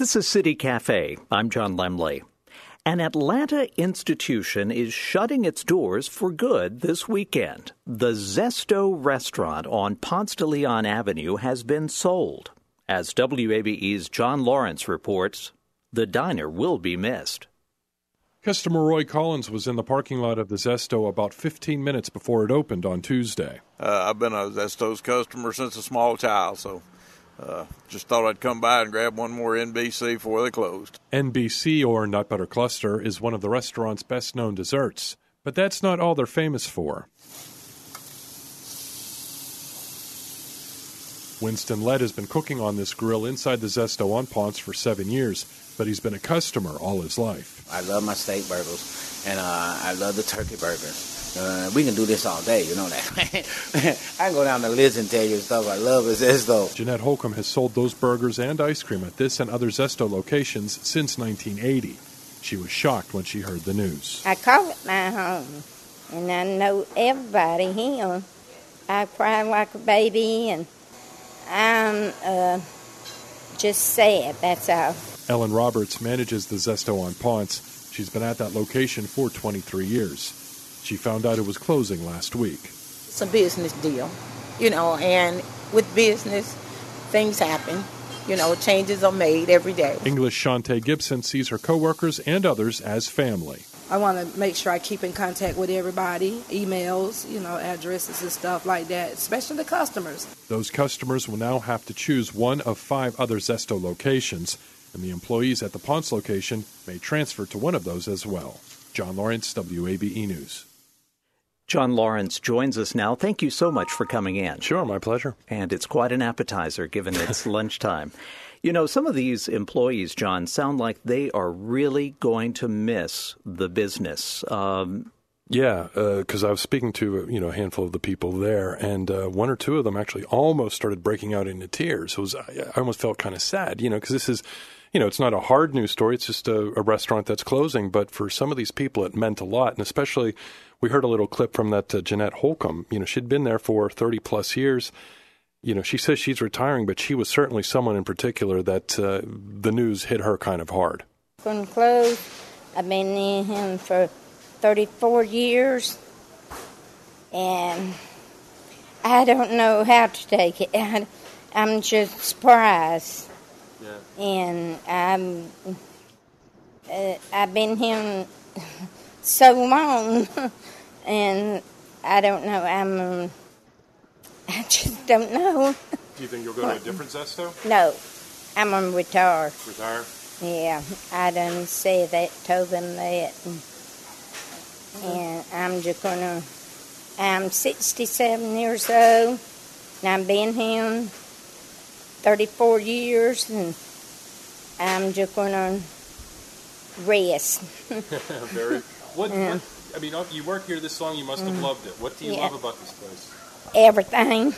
This is City Cafe. I'm John Lemley. An Atlanta institution is shutting its doors for good this weekend. The Zesto restaurant on Ponce de Leon Avenue has been sold. As WABE's John Lorinc reports, the diner will be missed. Customer Roy Collins was in the parking lot of the Zesto about 15 minutes before it opened on Tuesday. I've been a Zesto's customer since a small child, so just thought I'd come by and grab one more NBC before they closed. NBC, or Nut Butter Cluster, is one of the restaurant's best-known desserts. But that's not all they're famous for. Winston Lett has been cooking on this grill inside the Zesto on Ponce for 7 years, but he's been a customer all his life. I love my steak burgers, and I love the turkey burgers. We can do this all day, you know that. I can go down the list and tell you stuff I love at Zesto. Jeanette Holcomb has sold those burgers and ice cream at this and other Zesto locations since 1980. She was shocked when she heard the news. I call it my home, and I know everybody here. I cry like a baby, and I'm just sad, that's all. Ellen Roberts manages the Zesto on Ponce. She's been at that location for 23 years. She found out it was closing last week. It's a business deal, and with business, things happen. Changes are made every day. English Shantae Gibson sees her coworkers and others as family. I want to make sure I keep in contact with everybody, emails, addresses and stuff like that, especially the customers. Those customers will now have to choose one of 5 other Zesto locations, and the employees at the Ponce location may transfer to one of those as well. John Lorinc, WABE News. John Lorinc joins us now. Thank you so much for coming in. Sure, my pleasure. And it's quite an appetizer, given it's lunchtime. Some of these employees, John, sound like they are really going to miss the business. Yeah, because I was speaking to a handful of the people there, and one or two of them actually almost started breaking out into tears. I almost felt kind of sad, because this is, it's not a hard news story. It's just a restaurant that's closing. But for some of these people, it meant a lot, and especially we heard a little clip from that Jeanette Holcomb. She'd been there for 30-plus years. She says she's retiring, but she was certainly someone in particular that the news hit her kind of hard. Going to close. I've been in him for 34 years, and I don't know how to take it. I'm just surprised. Yeah. And I've been him so long, and I don't know. I just don't know. Do you think you'll go to a different Zesto? No, I'm going to retire. Retire? Yeah, I done said that, told them that. And I'm just going to, I'm 67 years old, and I've been here 34 years, and I'm just going to rest. You work here this long, you must have loved it. What do you love about this place? Everything.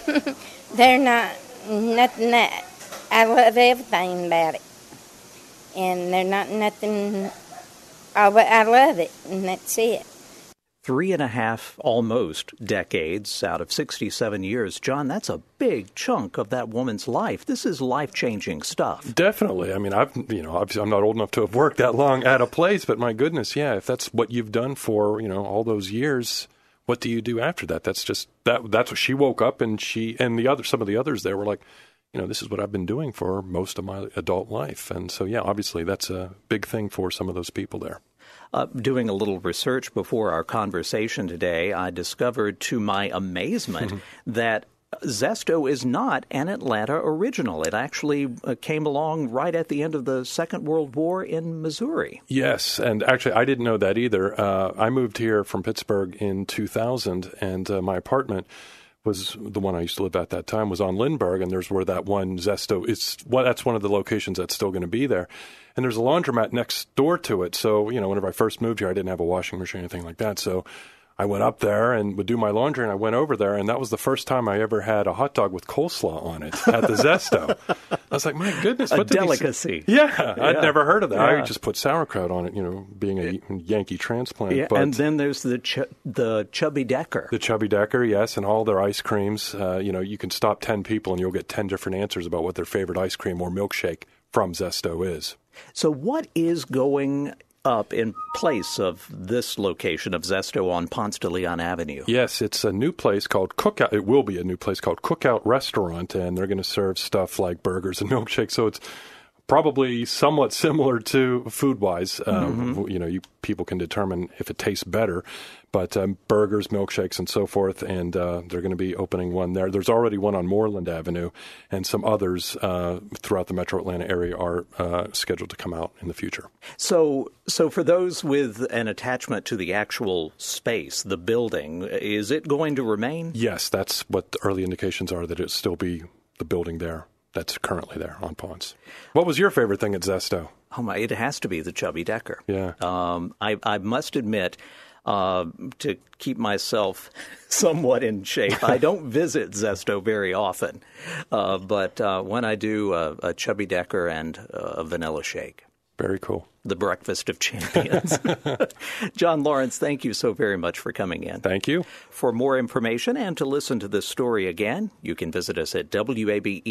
They're nothing that, I love everything about it. And they're not nothing, I love it, and that's it. 3.5, almost, decades out of 67 years. John, that's a big chunk of that woman's life. This is life-changing stuff. Definitely. Obviously I'm not old enough to have worked that long at a place, but my goodness, yeah, if that's what you've done for, all those years, what do you do after that? That's just, that's what she woke up, and some of the others there were like, this is what I've been doing for most of my adult life. And so, yeah, obviously that's a big thing for some of those people there. Doing a little research before our conversation today, I discovered to my amazement that Zesto is not an Atlanta original. It actually came along right at the end of the Second World War in Missouri. Yes, and actually I didn't know that either. I moved here from Pittsburgh in 2000, and my apartment was the one I used to live at that time, was on Lindbergh, and there's where that one Zesto is. Well, that's one of the locations that's still going to be there. And there's a laundromat next door to it. So, whenever I first moved here, I didn't have a washing machine or anything like that. So I went up there and would do my laundry, and I went over there, and that was the first time I ever had a hot dog with coleslaw on it at the Zesto. I was like, my goodness. What a delicacy. Yeah, I'd never heard of that. Yeah. I just put sauerkraut on it, being a Yankee transplant. Yeah, and then there's the Chubby Decker. The Chubby Decker, yes, and all their ice creams. You can stop 10 people, and you'll get 10 different answers about what their favorite ice cream or milkshake from Zesto is. So what is going up in place of this location of Zesto on Ponce de Leon Avenue? Yes, it's a new place called Cookout. It will be a new place called Cookout Restaurant, and they're going to serve stuff like burgers and milkshakes. So it's probably somewhat similar to food-wise. People can determine if it tastes better, but burgers, milkshakes, and so forth, and they're going to be opening one there. There's already one on Moreland Avenue, and some others throughout the metro Atlanta area are scheduled to come out in the future. So for those with an attachment to the actual space, the building, is it going to remain? Yes, that's what the early indications are, that it'll still be the building there that's currently there on Ponce. What was your favorite thing at Zesto? Oh my! It has to be the Chubby Decker. Yeah. I must admit, to keep myself somewhat in shape, I don't visit Zesto very often, but when I do, a Chubby Decker and a vanilla shake. Very cool. The breakfast of champions. John Lorinc, thank you so very much for coming in. Thank you. For more information and to listen to this story again, you can visit us at wabe.org.